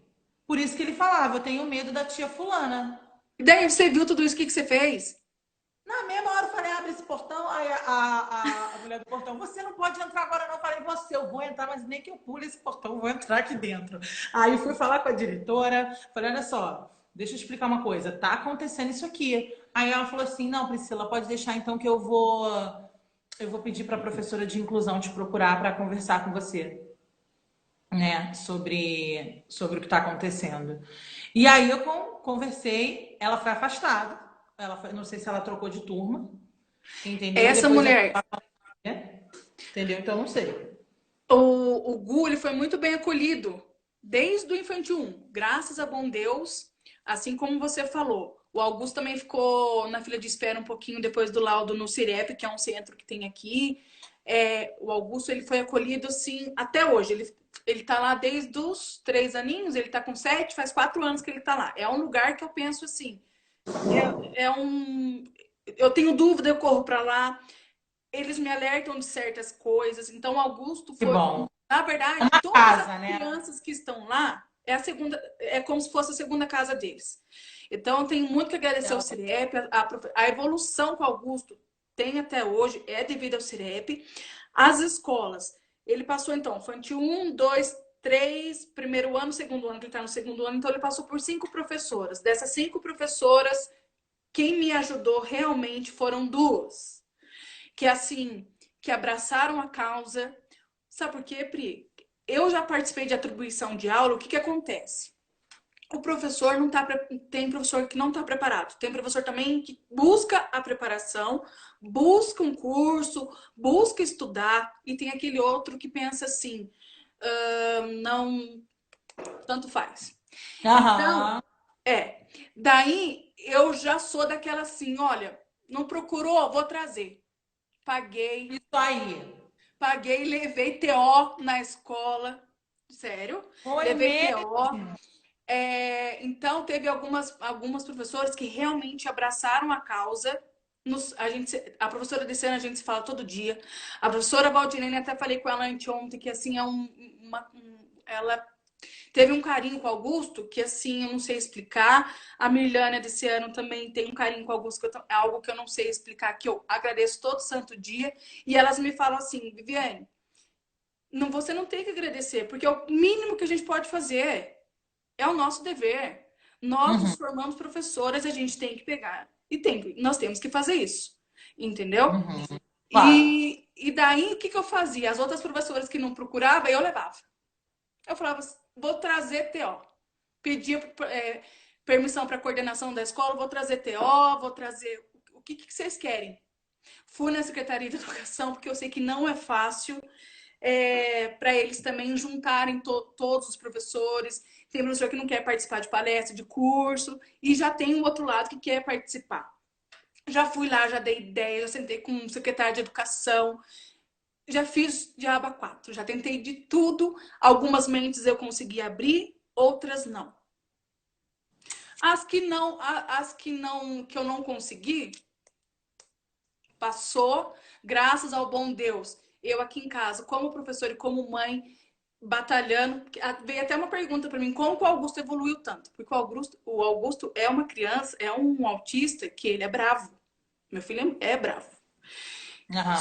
Por isso que ele falava: eu tenho medo da tia fulana. E daí você viu tudo isso, o que que você fez? Na mesma hora eu falei: abre esse portão. Aí a mulher do portão: você não pode entrar agora não. Eu falei: eu vou entrar, mas nem que eu pule esse portão, eu vou entrar aqui dentro. Aí fui falar com a diretora, falei: olha só, deixa eu explicar uma coisa, tá acontecendo isso aqui. Aí ela falou assim: não, Priscila, pode deixar então que eu vou pedir para a professora de inclusão te procurar para conversar com você, né, sobre o que está acontecendo. E aí eu conversei, ela foi afastada. Não sei se ela trocou de turma, entendeu? Essa Depois ela, mulher, né? Entendeu? Então, eu não sei. O Gu, ele foi muito bem acolhido desde o Infantil 1, graças a bom Deus, assim como você falou. O Augusto também ficou na fila de espera um pouquinho depois do laudo no Cirep, que é um centro que tem aqui. O Augusto, ele foi acolhido, sim, até hoje. Ele tá lá desde os 3 aninhos, ele tá com 7, faz 4 anos que ele tá lá. É um lugar que eu penso assim, é um... Eu tenho dúvida, eu corro para lá. Eles me alertam de certas coisas. Então, o Augusto Que foi, bom. na É verdade, uma todas as casa, né? crianças que estão lá é a segunda, é como se fosse a segunda casa deles. Então, eu tenho muito que agradecer ao CIREP, a evolução que o Augusto tem até hoje é devido ao CIREP. As escolas, ele passou então, infantil 1, 2, 3, primeiro ano, segundo ano, que ele está no segundo ano, então ele passou por 5 professoras. Dessas 5 professoras, quem me ajudou realmente foram 2 que assim, que abraçaram a causa. Sabe por quê, Pri? Eu já participei de atribuição de aula, o que que acontece? O professor não tá, tem professor que não está preparado, tem professor também que busca a preparação, busca um curso, busca estudar, e tem aquele outro que pensa assim, não, tanto faz. Então, Aham. daí eu já sou daquela assim, olha, não procurou, vou trazer. Paguei, Isso aí. Paguei, levei TO na escola. Sério? Foi Levei mesmo. TO. Então, teve algumas professoras que realmente abraçaram a causa. A professora desse ano a gente se fala todo dia. A professora Valdirene, até falei com ela anteontem, que assim, ela teve um carinho com o Augusto, que assim, eu não sei explicar. A Mirlânia desse ano também tem um carinho com o Augusto, é algo que eu não sei explicar, que eu agradeço todo santo dia. E elas me falam assim, Viviane, não, você não tem que agradecer, porque é o mínimo que a gente pode fazer. É o nosso dever. Nós nos Uhum, formamos professoras, a gente tem que pegar. Nós temos que fazer isso. Entendeu? uhum. Claro. E daí, o que, que eu fazia? As outras professoras que não procuravam, eu levava. Eu falava, vou trazer TO. Pedia permissão para a coordenação da escola, vou trazer TO, vou trazer o que, que vocês querem. Fui na Secretaria de Educação, porque eu sei que não é fácil para eles também juntarem todos os professores. Tem professor que não quer participar de palestra, de curso, e já tem o outro lado que quer participar. Já fui lá, já dei ideia, já sentei com o secretário de Educação, já fiz de aba 4, já tentei de tudo. Algumas mentes eu consegui abrir, outras não. Que eu não consegui, passou, graças ao bom Deus. Eu aqui em casa, como professora e como mãe, batalhando. Veio até uma pergunta para mim, como que o Augusto evoluiu tanto? Porque o Augusto é uma criança, é um autista que ele é bravo. Meu filho é bravo.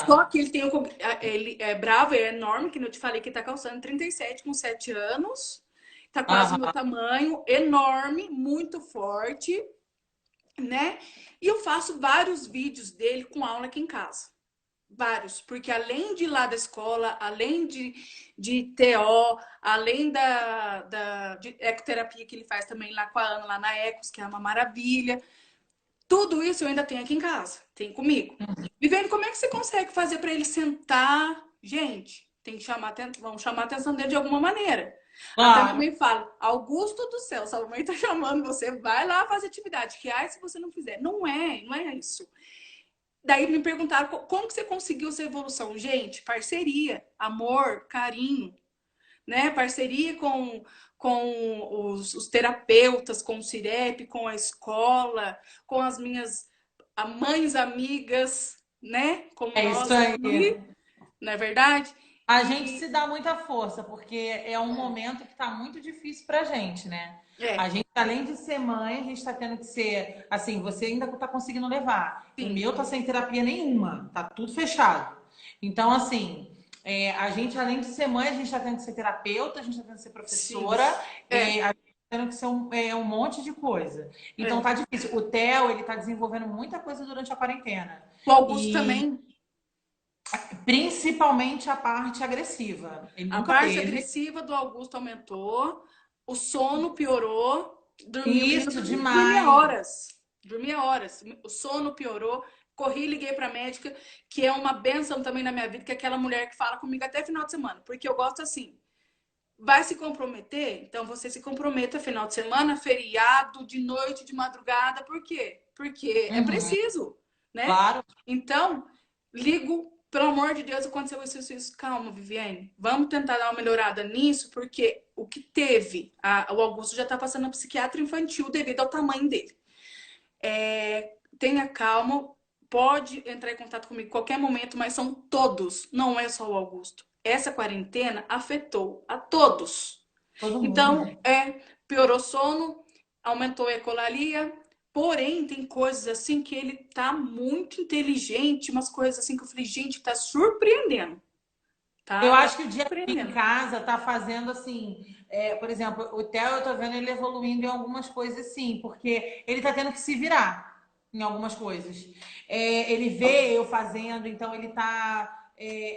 Só Aham. que ele é bravo, é enorme, que eu te falei que tá calçando 37 com 7 anos. Tá quase o meu Aham. tamanho, enorme, muito forte, né? E eu faço vários vídeos dele com aula aqui em casa. Vários, porque além de ir lá da escola, além de TO, além de ecoterapia que ele faz também lá com a Ana, lá na Ecos, que é uma maravilha, tudo isso eu ainda tenho aqui em casa, tem comigo. Vivendo, como é que você consegue fazer para ele sentar? Gente, tem que vamos chamar a atenção dele de alguma maneira. Até a Claro. mamãe fala, Augusto do céu, se a mamãe tá chamando você, vai lá fazer atividade. Que ai, se você não fizer. Não é isso. Daí me perguntaram como que você conseguiu essa evolução. Gente, parceria, amor, carinho, né? Parceria com os terapeutas, com o CIREP, com a escola, com as minhas mães amigas, né? Como É isso nós aí. aqui, não é verdade? A gente E se dá muita força, porque é um momento que está muito difícil para a gente, né? A é, gente, além de ser mãe, a gente está tendo que ser, assim, você ainda está conseguindo levar. O sim, meu tá sem terapia nenhuma, tá tudo fechado. Então, assim, a gente, além de ser mãe, a gente está tendo que ser terapeuta, a gente está tendo que ser sim. professora, É, a gente tá tendo que ser um monte de coisa. Então, é. tá difícil. O Theo, ele tá desenvolvendo muita coisa durante a quarentena. O Augusto E também. principalmente a parte agressiva. Ele A nunca parte teve. agressiva do Augusto aumentou, o sono piorou, o menino Isso dormia demais. horas. Dormia horas. O sono piorou. corri e liguei pra médica, que é uma bênção também na minha vida, que é aquela mulher que fala comigo até final de semana. Porque eu gosto assim, vai se comprometer? Então você se comprometa final de semana, feriado, de noite, de madrugada. Por quê? Porque é Uhum, preciso, né? claro. Então, ligo, pelo amor de Deus, aconteceu isso. Calma, Viviane. Vamos tentar dar uma melhorada nisso, porque o que teve, o Augusto já tá passando no psiquiatra infantil devido ao tamanho dele. Tenha calma, pode entrar em contato comigo a qualquer momento, mas são todos, não é só o Augusto. Essa quarentena afetou a todos. Todo mundo. Então, piorou sono, aumentou a ecolalia, porém, tem coisas assim que ele tá muito inteligente, umas coisas assim que eu falei, gente, tá surpreendendo. Eu Tá acho que o dia em surpreendendo. casa tá fazendo assim, por exemplo, o Theo, eu tô vendo ele evoluindo em algumas coisas sim, porque ele tá tendo que se virar em algumas coisas. Ele vê eu fazendo, então ele tá.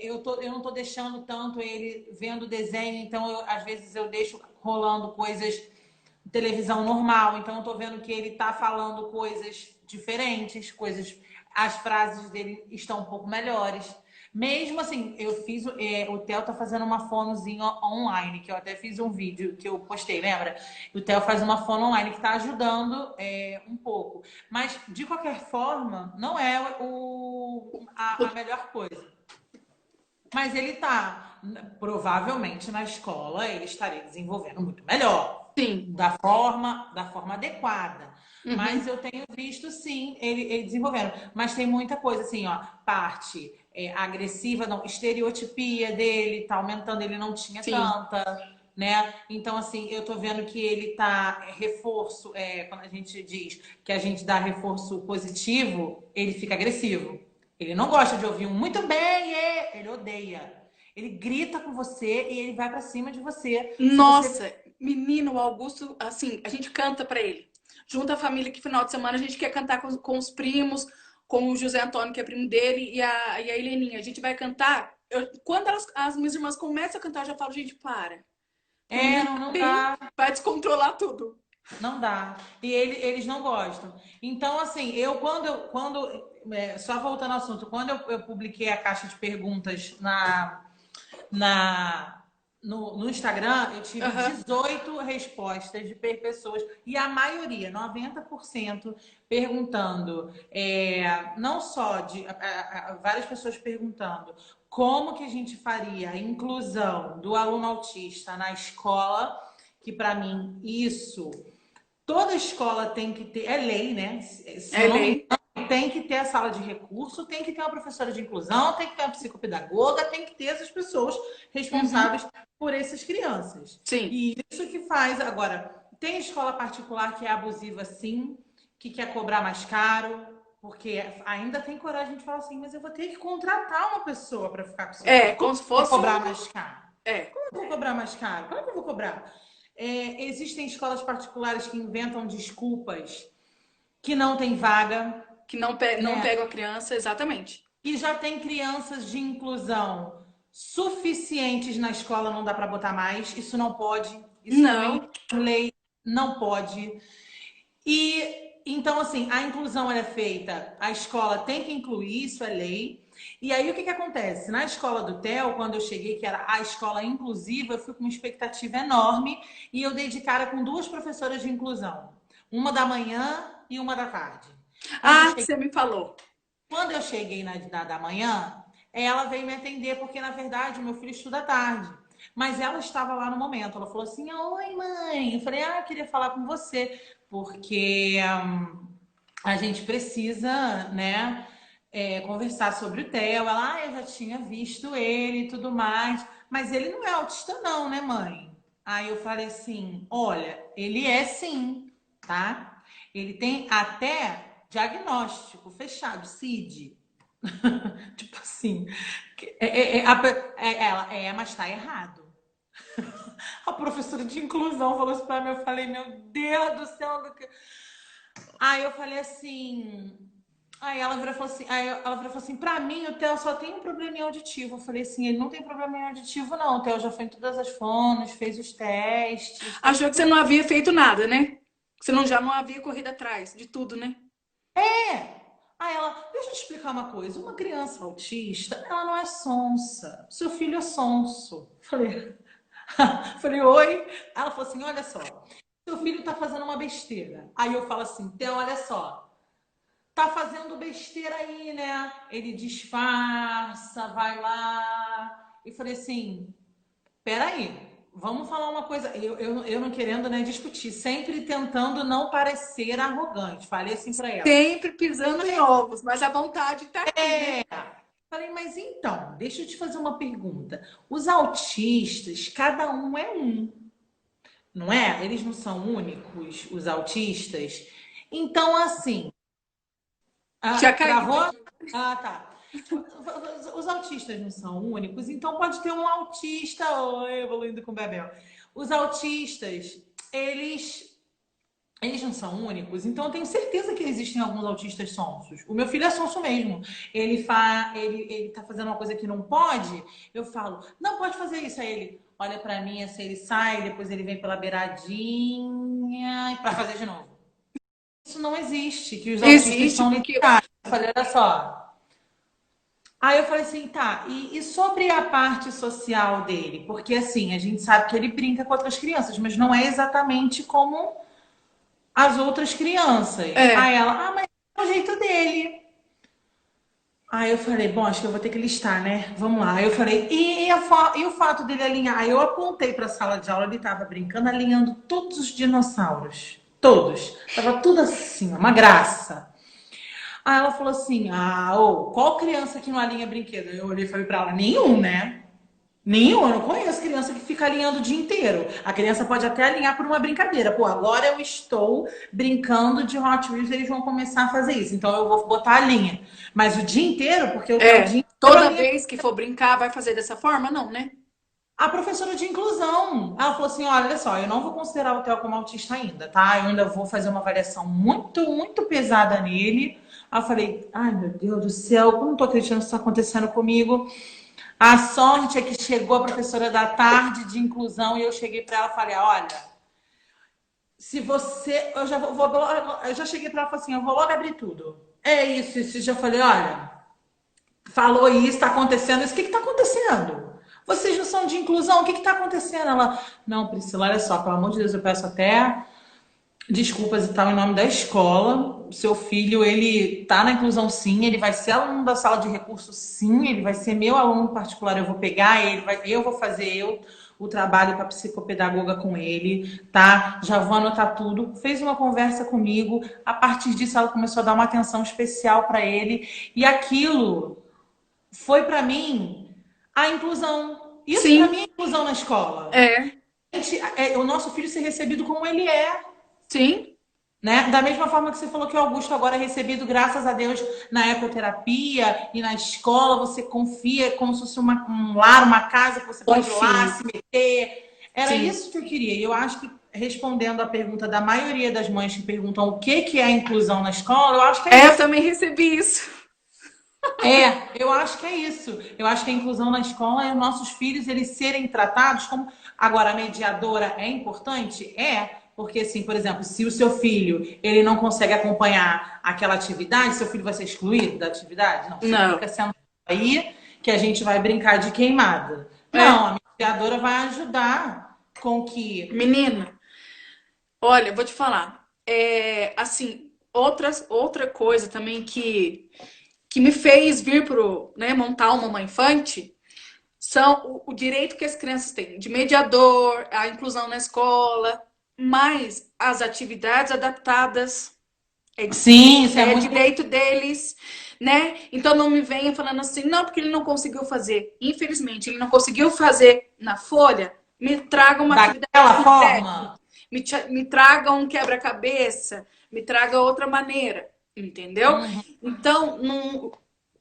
Eu não tô deixando tanto ele vendo desenho, então às vezes eu deixo rolando coisas televisão normal, então eu tô vendo que ele tá falando coisas diferentes, as frases dele estão um pouco melhores. Mesmo assim, o Theo tá fazendo uma fonozinha online, que eu até fiz um vídeo que eu postei, lembra? O Theo faz uma fono online que tá ajudando um pouco. Mas, de qualquer forma, não é a melhor coisa. Mas ele tá, provavelmente na escola, ele estaria desenvolvendo muito melhor, Sim. da forma adequada. Mas Uhum. eu tenho visto, sim, ele desenvolvendo. Mas tem muita coisa, assim, ó, parte agressiva, não, estereotipia dele tá aumentando, ele não tinha Sim. tanta, né? Então, assim, eu tô vendo que ele tá reforço, quando a gente diz que a gente dá reforço positivo, ele fica agressivo. Ele não gosta de ouvir um muito bem, ele odeia. Ele grita com você e ele vai pra cima de você. Se você. Nossa, menino, o Augusto, assim, a gente canta pra ele. Junta a família que final de semana a gente quer cantar com os primos, com o José Antônio, que é primo dele, e a Heleninha. A gente vai cantar. Quando as minhas irmãs começam a cantar, eu já falo, gente, para. Que o menino Não, tá não bem, dá. vai descontrolar tudo. Não dá. E eles não gostam. Então, assim, só voltando ao assunto, quando eu publiquei a caixa de perguntas na, no Instagram, eu tive Aham. 18 respostas de pessoas, e a maioria, 90%, perguntando, não só várias pessoas perguntando como que a gente faria a inclusão do aluno autista na escola, que para mim isso toda escola tem que ter, é lei, né? Se É eu não me lei. engano, tem que ter a sala de recurso, tem que ter uma professora de inclusão, tem que ter uma psicopedagoga, tem que ter essas pessoas Uhum. responsáveis por essas crianças. Sim. E isso que faz. Agora, tem escola particular que é abusiva, sim, que quer cobrar mais caro, porque ainda tem coragem de falar assim, mas eu vou ter que contratar uma pessoa para ficar com seu filho. Como Como se eu vou fosse cobrar um. mais caro? É. Como eu vou cobrar mais caro? Como é que eu vou cobrar? Existem escolas particulares que inventam desculpas que não tem vaga, Que não, não né? pega a criança, exatamente. E já tem crianças de inclusão suficientes na escola, não dá para botar mais. Isso não pode. Isso também, Não. por lei, não pode. E então, assim, a inclusão ela é feita, a escola tem que incluir, isso é lei. E aí o que que acontece? Na escola do Theo, quando eu cheguei, que era a escola inclusiva, eu fui com uma expectativa enorme e eu dei de cara com duas professoras de inclusão, uma da manhã e uma da tarde. Quando eu Ah, cheguei, você me falou. quando eu cheguei na da manhã, ela veio me atender, porque na verdade o meu filho estuda à tarde. Mas ela estava lá no momento. Ela falou assim: oi, mãe. Eu falei: eu queria falar com você, porque a gente precisa, né, conversar sobre o Theo. Ela, eu já tinha visto ele e tudo mais, mas ele não é autista, não, né, mãe? Aí eu falei assim: olha, ele é sim, tá? Ele tem até diagnóstico fechado, CID. Tipo assim, mas tá errado. A professora de inclusão falou isso pra mim, eu falei, meu Deus do céu. Aí eu falei assim, aí ela virou e falou assim, pra mim o Theo só tem um probleminha auditivo. Eu falei assim, ele não tem probleminha auditivo não, o Theo já foi em todas as fonos, fez os testes, tá Achou que você tudo. não havia feito nada, né? Que você já não havia corrido atrás de tudo, né? É. Aí ela, deixa eu te explicar uma coisa. Uma criança autista, ela não é sonsa. Seu filho é sonso. Falei, falei, oi. Ela falou assim, olha só. Seu filho tá fazendo uma besteira. Aí eu falo assim, então, olha só. Tá fazendo besteira aí, né? Ele disfarça, vai lá. E falei assim, peraí, vamos falar uma coisa. Eu não querendo, né, discutir, sempre tentando não parecer arrogante. Falei assim pra ela. Sempre pisando em ovos, mas a vontade tá aqui, né? Falei, mas então, deixa eu te fazer uma pergunta. Os autistas, cada um é um, não é? Eles não são únicos, os autistas. Então, assim, Já caiu travou? aqui. Ah, tá. Os autistas não são únicos, então pode ter um autista, oi, evoluindo com o Bebel. Os autistas, eles não são únicos, então eu tenho certeza que existem alguns autistas sonsos. O meu filho é sonso mesmo. Ele tá fazendo uma coisa que não pode, eu falo, não pode fazer isso. Aí ele olha pra mim, assim, ele sai, depois ele vem pela beiradinha e pra fazer de novo. Isso não existe, que os autistas Existe, são porque limitados. Eu falei, olha só. Aí eu falei assim, tá, e sobre a parte social dele? Porque assim, a gente sabe que ele brinca com outras crianças, mas não é exatamente como as outras crianças. é, Aí ela, mas é o jeito dele. Aí eu falei, bom, acho que eu vou ter que listar, né? Vamos lá. Aí eu falei, e o fato dele alinhar? Aí eu apontei para a sala de aula, ele estava brincando, alinhando todos os dinossauros. Todos. Tava tudo assim, uma graça. Aí ela falou assim, qual criança que não alinha brinquedo? Eu olhei e falei para ela, nenhum, né? Nenhum, eu não conheço criança que fica alinhando o dia inteiro. A criança pode até alinhar por uma brincadeira. Pô, agora eu estou brincando de Hot Wheels, eles vão começar a fazer isso. Então eu vou botar a linha. Mas o dia inteiro, porque é o dia inteiro toda alinha. vez que for brincar, vai fazer dessa forma? Não, né? A professora de inclusão, ela falou assim, olha só, eu não vou considerar o Theo como autista ainda, tá? Eu ainda vou fazer uma avaliação muito, muito pesada nele. Aí eu falei, ai meu Deus do céu, eu não tô acreditando que isso está acontecendo comigo. A sorte é que chegou a professora da tarde de inclusão e eu cheguei para ela e falei: olha, se você. Eu já cheguei para ela e falei assim: eu vou logo abrir tudo. É isso, isso. Já falei: olha, falou isso, está acontecendo isso. O que está acontecendo? Vocês não são de inclusão? O que está acontecendo? Ela, não, Priscila, olha só, pelo amor de Deus, eu peço até desculpas e tal em nome da escola. O seu filho, ele tá na inclusão sim, ele vai ser aluno da sala de recursos sim, ele vai ser meu aluno particular, eu vou pegar ele, eu vou fazer o trabalho com a psicopedagoga com ele, tá? Já vou anotar tudo. Fez uma conversa comigo, a partir disso ela começou a dar uma atenção especial para ele e aquilo foi para mim a inclusão. Isso para Sim, mim é inclusão na escola. é, O nosso filho ser recebido como ele é. sim, Né? Da mesma forma que você falou que o Augusto agora é recebido, graças a Deus, na ecoterapia e na escola, você confia como se fosse um lar, uma casa que você pode ir lá, confio. se meter. Era Sim. isso que eu queria. E eu acho que, respondendo a pergunta da maioria das mães que perguntam o que é a inclusão na escola, eu acho que é É, eu isso. também recebi isso. Eu acho que é isso. Eu acho que a inclusão na escola é os nossos filhos eles serem tratados como. Agora, a mediadora é importante? É. Porque, assim, por exemplo, se o seu filho ele não consegue acompanhar aquela atividade, seu filho vai ser excluído da atividade? Não, você Não, fica sendo aí que a gente vai brincar de queimada. é, Não, a mediadora vai ajudar com que. menina, olha, vou te falar. Assim, outra coisa também que me fez vir pro, né, montar uma Mamãe Infante são o direito que as crianças têm de mediador, a inclusão na escola, mas as atividades adaptadas Sim, isso é é muito importante. direito deles, né? Então não me venha falando assim, não, porque ele não conseguiu fazer. Infelizmente, ele não conseguiu fazer na folha. Me traga uma atividade Daquela concreta. forma. Me traga um quebra-cabeça. Me traga outra maneira. Entendeu? Uhum. Então, não,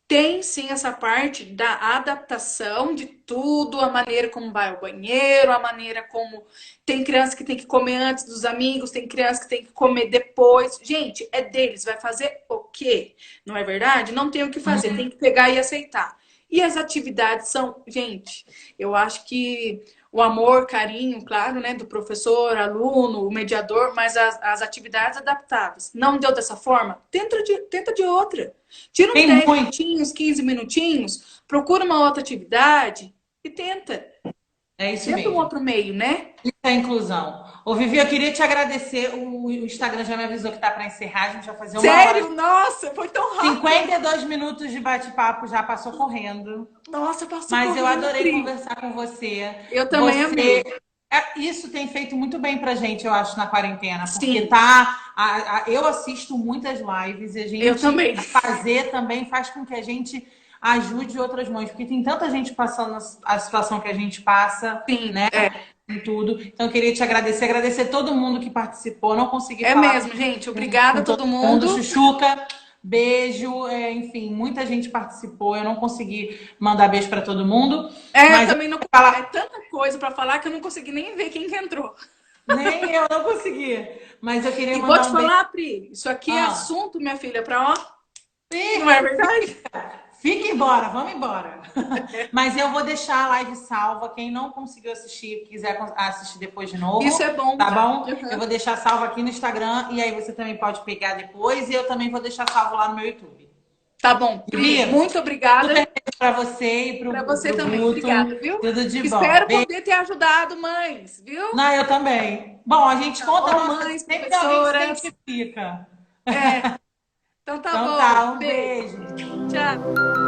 tem sim essa parte da adaptação de tudo, a maneira como vai ao banheiro, a maneira como tem criança que tem que comer antes dos amigos, tem criança que tem que comer depois. Gente, é deles, vai fazer o quê? Não é verdade? Não tem o que fazer, tem que pegar e aceitar. E as atividades são, gente, eu acho que o amor, carinho, claro, né, do professor, aluno, o mediador, mas as atividades adaptáveis. Não deu dessa forma? Tenta de outra. Tira uns Tem 10 muito. minutinhos, 15 minutinhos, procura uma outra atividade e tenta. É isso Tenta um mesmo. outro meio, né? Isso é inclusão. Ô, Vivi, eu queria te agradecer. O Instagram já me avisou que tá para encerrar. A gente vai fazer 1 hora. Sério? Nossa, foi tão rápido. 52 minutos de bate-papo já passou correndo. Nossa, passou Mas eu correndo, adorei Pri. conversar com você. Eu também Você. amei. Isso tem feito muito bem pra gente, eu acho, na quarentena, porque Sim, tá. Eu assisto muitas lives e a eu gente também. fazer também faz com que a gente ajude outras mães, porque tem tanta gente passando a situação que a gente passa, Sim, né? Em tudo. Então, eu queria te agradecer, agradecer todo mundo que participou. Não consegui é falar mesmo, gente. com Obrigada a todo todo mundo. mundo. Chuchuca, beijo. Enfim, muita gente participou. Eu não consegui mandar beijo para todo mundo, Eu mas eu também não. vou É falar. tanta coisa para falar que eu não consegui nem ver quem que entrou. Nem eu não consegui. Mas eu queria E vou mandar te um beijo. falar, Pri, isso aqui é Ah, assunto, minha filha, para ó. Não ih, é verdade? fica embora, vamos embora. Mas eu vou deixar a live salva. Quem não conseguiu assistir, quiser assistir depois de Isso novo, é bom. tá bom? Eu Uhum. vou deixar salvo aqui no Instagram e aí você também pode pegar depois. E eu também vou deixar salvo lá no meu YouTube. Tá bom, Pri. Vivi, Muito obrigada. para você e Para pro, você pro também. Guto. Obrigada, viu? Tudo de bom. Espero Beijo. poder ter ajudado mães, viu? Não, eu também. Bom, a gente Tá conta, bom, nossa, mães, sempre tem alguém que se professoras. identifica. É, então tá Então bom. tá, um Beijo. beijo. Tchau.